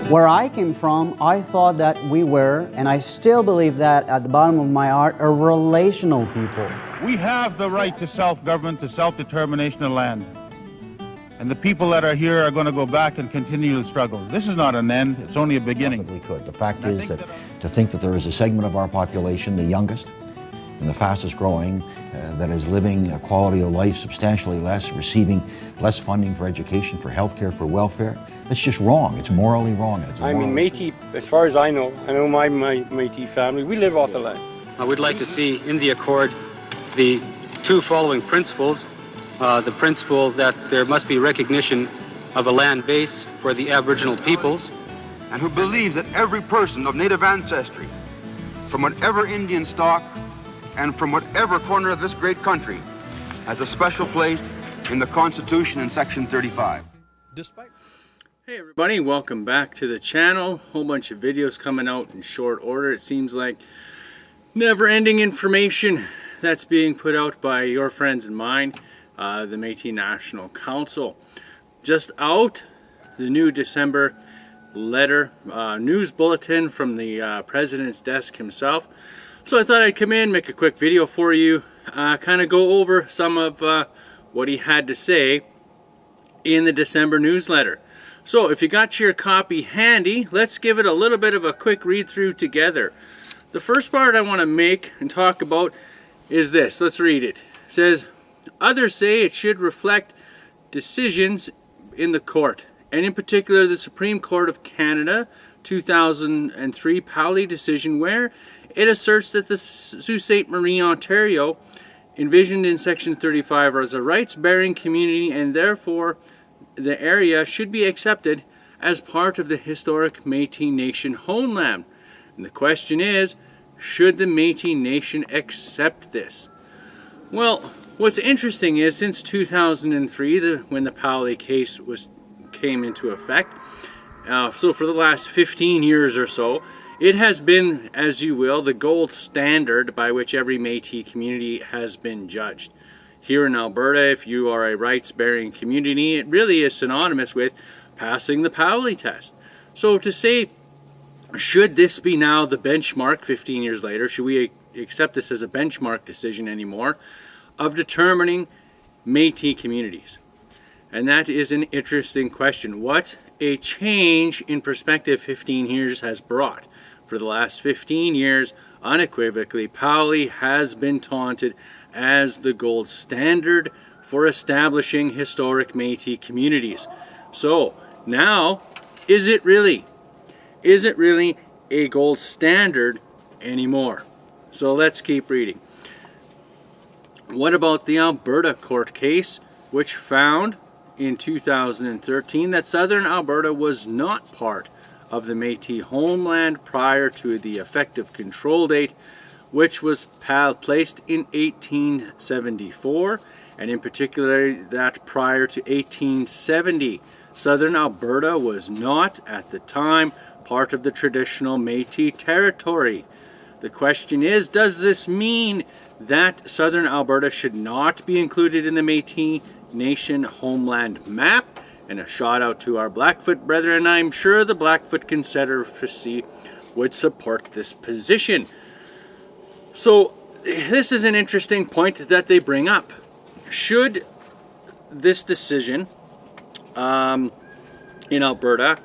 Where I came from, I thought that we were, and I still believe that at the bottom of my heart, a relational people. We have the right to self-government, to self-determination of land. And the people that are here are going to go back and continue the struggle. This is not an end, it's only a beginning. Possibly could. The fact is that to think that there is a segment of our population, the youngest and the fastest growing, that is living a quality of life substantially less, receiving less funding for education, for healthcare, for welfare, that's just wrong. It's morally wrong. And it's I mean, Metis, as far as I know my Metis family, we live off the land. I would like to see in the Accord the two following principles. The principle that there must be recognition of a land base for the Aboriginal peoples. And who believes that every person of native ancestry, from whatever Indian stock and from whatever corner of this great country, has a special place in the Constitution in Section 35. Hey everybody, welcome back to the channel. Whole bunch of videos coming out in short order. It seems like never-ending information that's being put out by your friends and mine, the Metis National Council. Just out, the new December letter, news bulletin from the President's desk himself. So I thought I'd come in, make a quick video for you, kind of go over some of what he had to say in the December newsletter. So if you got your copy handy, let's give it a little bit of a quick read through together. The first part I want to make and talk about is this. Let's read it. It says, others say it should reflect decisions in the court, and in particular the Supreme Court of Canada 2003 Powley decision, where it asserts that the Sault Ste. Marie, Ontario, envisioned in Section 35 as a rights-bearing community, and therefore the area should be accepted as part of the historic Métis Nation homeland. And the question is, should the Métis Nation accept this? Well, what's interesting is since 2003, when the Powley case came into effect, so for the last 15 years or so, it has been, as you will, the gold standard by which every Métis community has been judged. Here in Alberta, if you are a rights-bearing community, it really is synonymous with passing the Powley test. So to say, should this be now the benchmark 15 years later, should we accept this as a benchmark decision anymore, of determining Métis communities? And that is an interesting question. What a change in perspective 15 years has brought. For the last 15 years, unequivocally, Powley has been taunted as the gold standard for establishing historic Métis communities. So now, is it really a gold standard anymore? So let's keep reading. What about the Alberta court case, which found in 2013 that southern Alberta was not part of the Métis homeland prior to the effective control date, which was placed in 1874, and in particular that prior to 1870, southern Alberta was not at the time part of the traditional Métis territory. The question is, does this mean that southern Alberta should not be included in the Métis Nation homeland map? And a shout out to our Blackfoot brethren. I'm sure the Blackfoot Confederacy would support this position. So this is an interesting point that they bring up. Should this decision in Alberta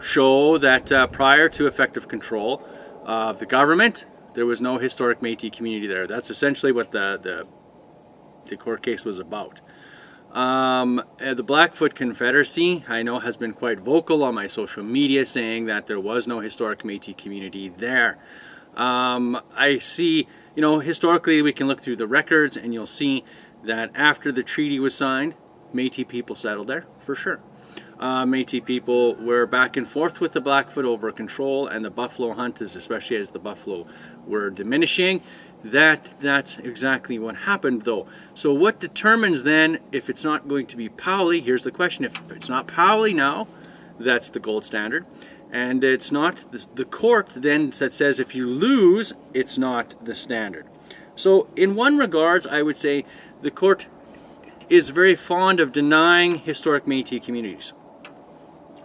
show that prior to effective control of the government, there was no historic Métis community there? That's essentially what the court case was about. The Blackfoot Confederacy, I know, has been quite vocal on my social media saying that there was no historic Métis community there. I see, historically we can look through the records and you'll see that after the treaty was signed, Métis people settled there, for sure. Métis people were back and forth with the Blackfoot over control and the buffalo hunt, especially as the buffalo were diminishing. That's exactly what happened though. So what determines then if it's not going to be Powley? Here's the question. If it's not Powley now, that's the gold standard. And it's not the court then that says if you lose, it's not the standard. So in one regards, I would say the court is very fond of denying historic Métis communities.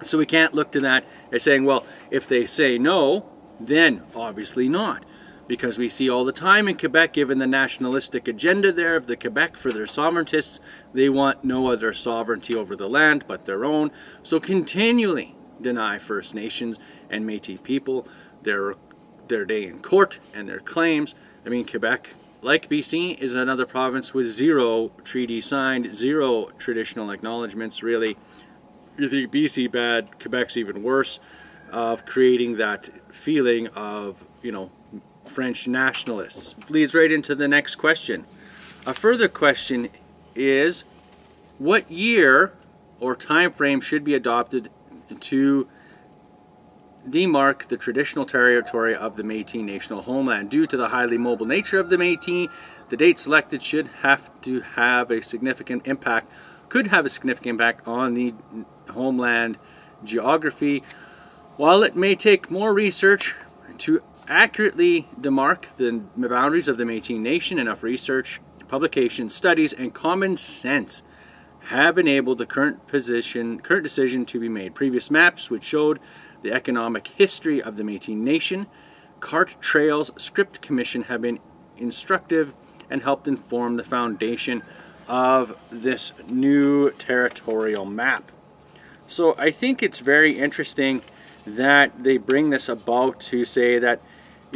So we can't look to that as saying, well, if they say no, then obviously not. Because we see all the time in Quebec, given the nationalistic agenda there of the Quebec for their sovereigntists, they want no other sovereignty over the land but their own. So continually deny First Nations and Métis people their day in court and their claims. I mean, Quebec, like BC, is another province with 0 treaties signed, 0 traditional acknowledgements, really. You think BC bad, Quebec's even worse, of creating that feeling of, French nationalists. Leads right into the next question. A further question is, what year or time frame should be adopted to demark the traditional territory of the Métis national homeland? Due to the highly mobile nature of the Métis, the date selected should have to have a significant impact, could have a significant impact on the homeland geography. While it may take more research to accurately demark the boundaries of the Métis Nation, enough research, publications, studies, and common sense have enabled the current decision to be made. Previous maps which showed the economic history of the Métis Nation, cart trails, script commission have been instructive and helped inform the foundation of this new territorial map. So I think it's very interesting that they bring this about to say that,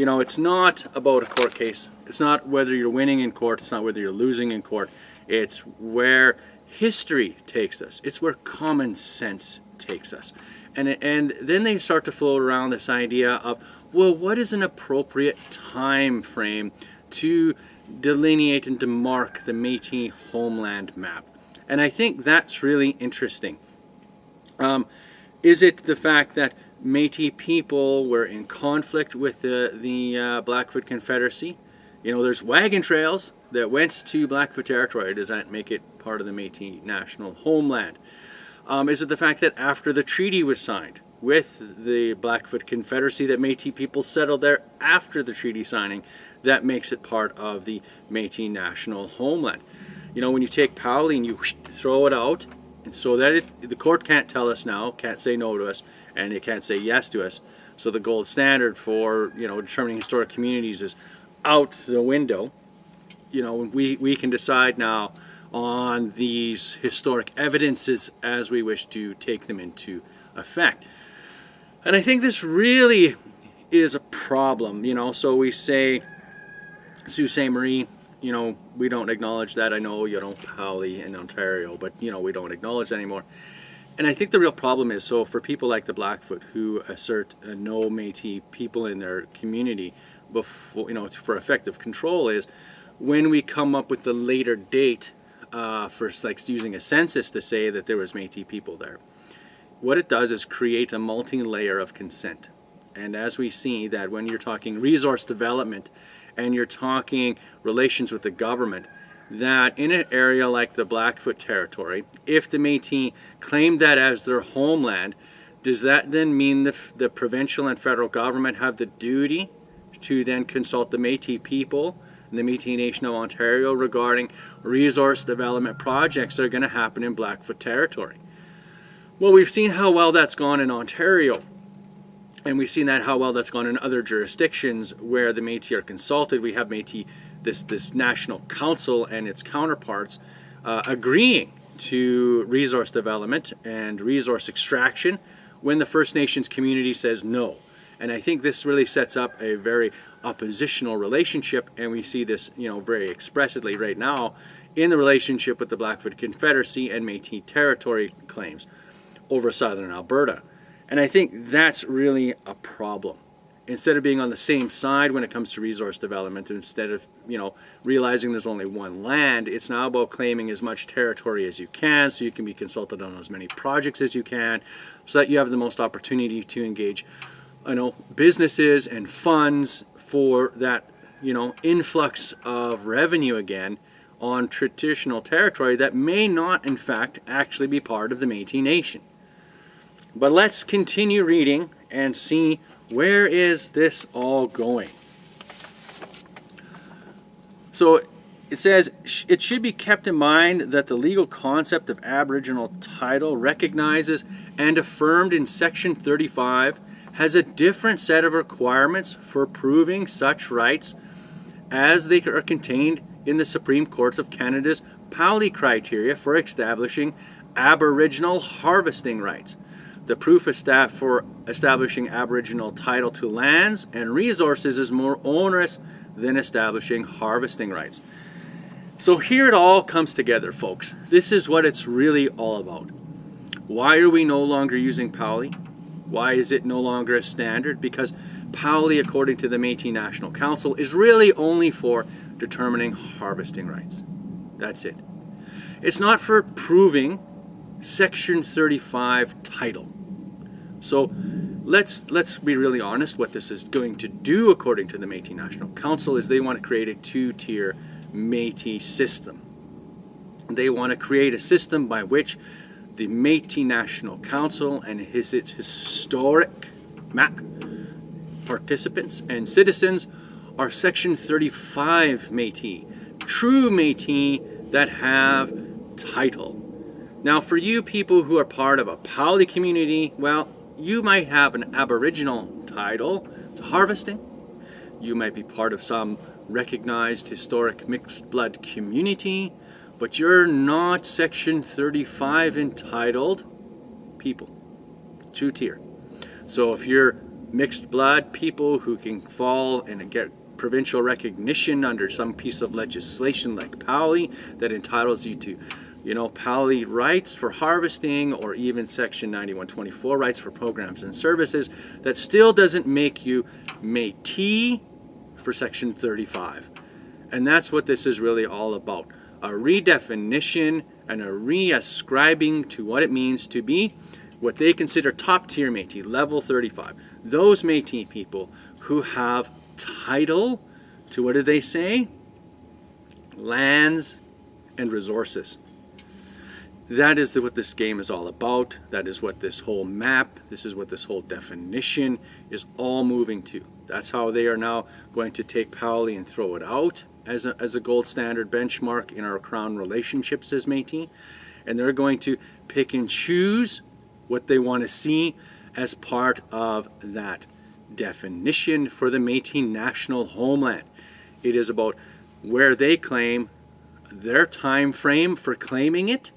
it's not about a court case. It's not whether you're winning in court. It's not whether you're losing in court. It's where history takes us. It's where common sense takes us. And then they start to float around this idea of, well, what is an appropriate time frame to delineate and demark the Métis homeland map? And I think that's really interesting. Is it the fact that Métis people were in conflict with the Blackfoot Confederacy? There's wagon trails that went to Blackfoot territory. Does that make it part of the Métis national homeland? Is it the fact that after the treaty was signed with the Blackfoot Confederacy that Métis people settled there after the treaty signing, that makes it part of the Métis national homeland? When you take Powley and you throw it out, so that the court can't tell us now, can't say no to us, and it can't say yes to us. So the gold standard for determining historic communities is out the window. We can decide now on these historic evidences as we wish to take them into effect. And I think this really is a problem. So we say Sault Ste. Marie, we don't acknowledge that. I know, Powley in Ontario, but, we don't acknowledge that anymore. And I think the real problem is, so for people like the Blackfoot who assert no Métis people in their community before, for effective control, is when we come up with the later date for like using a census to say that there was Métis people there, what it does is create a multi-layer of consent. And as we see that when you're talking resource development and you're talking relations with the government, that in an area like the Blackfoot territory, if the Métis claim that as their homeland, does that then mean the provincial and federal government have the duty to then consult the Métis people and the Métis Nation of Ontario regarding resource development projects that are going to happen in Blackfoot territory? Well, we've seen how well that's gone in Ontario. And we've seen how well that's gone in other jurisdictions where the Métis are consulted. We have Métis, this national council and its counterparts agreeing to resource development and resource extraction when the First Nations community says no. And I think this really sets up a very oppositional relationship, and we see this, very expressively right now in the relationship with the Blackfoot Confederacy and Métis territory claims over southern Alberta. And I think that's really a problem. Instead of being on the same side when it comes to resource development, instead of, realizing there's only one land, it's now about claiming as much territory as you can so you can be consulted on as many projects as you can so that you have the most opportunity to engage, businesses and funds for that, influx of revenue again on traditional territory that may not, in fact, actually be part of the Métis Nation. But let's continue reading and see where is this all going. So it says, it should be kept in mind that the legal concept of Aboriginal title recognizes and affirmed in Section 35 has a different set of requirements for proving such rights as they are contained in the Supreme Court of Canada's Pauli criteria for establishing Aboriginal harvesting rights. The proof for establishing Aboriginal title to lands and resources is more onerous than establishing harvesting rights. So here it all comes together, folks. This is what it's really all about. Why are we no longer using Pauli? Why is it no longer a standard? Because Pauli, according to the Métis National Council, is really only for determining harvesting rights. That's it. It's not for proving Section 35 title. So let's be really honest. What this is going to do, according to the Métis National Council, is they want to create a two-tier Métis system. They want to create a system by which the Métis National Council and its historic map participants and citizens are Section 35 Métis, true Métis that have title. Now, for you people who are part of a Pauli community, well, you might have an Aboriginal title to harvesting. You might be part of some recognized historic mixed blood community, but you're not Section 35 entitled people, two-tier. So if you're mixed blood people who can fall and get provincial recognition under some piece of legislation like Pauli that entitles you to, Pauli rights for harvesting, or even Section 9124 rights for programs and services, that still doesn't make you Métis for Section 35. And that's what this is really all about. A redefinition and a reascribing to what it means to be what they consider top tier Métis, level 35. Those Métis people who have title to, what do they say? Lands and resources. That is what this game is all about. That is what this whole map, this is what this whole definition is all moving to. That's how they are now going to take Pauli and throw it out as a gold standard benchmark in our Crown relationships as Métis. And they're going to pick and choose what they want to see as part of that definition for the Métis national homeland. It is about where they claim their time frame for claiming it,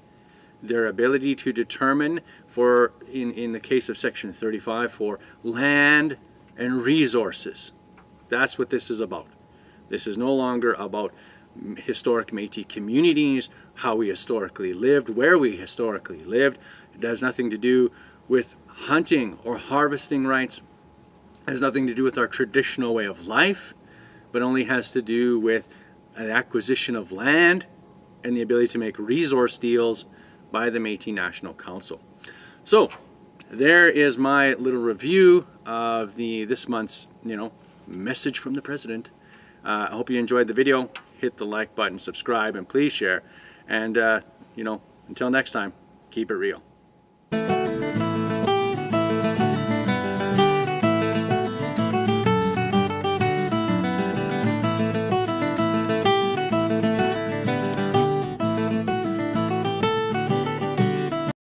their ability to determine for, in the case of Section 35, for land and resources. That's what this is about. This is no longer about historic Métis communities, how we historically lived, where we historically lived. It has nothing to do with hunting or harvesting rights. It has nothing to do with our traditional way of life, but only has to do with an acquisition of land and the ability to make resource deals by the Métis National Council. So there is my little review of this month's message from the president. I hope you enjoyed the video. Hit the like button, subscribe, and please share. And until next time, keep it real.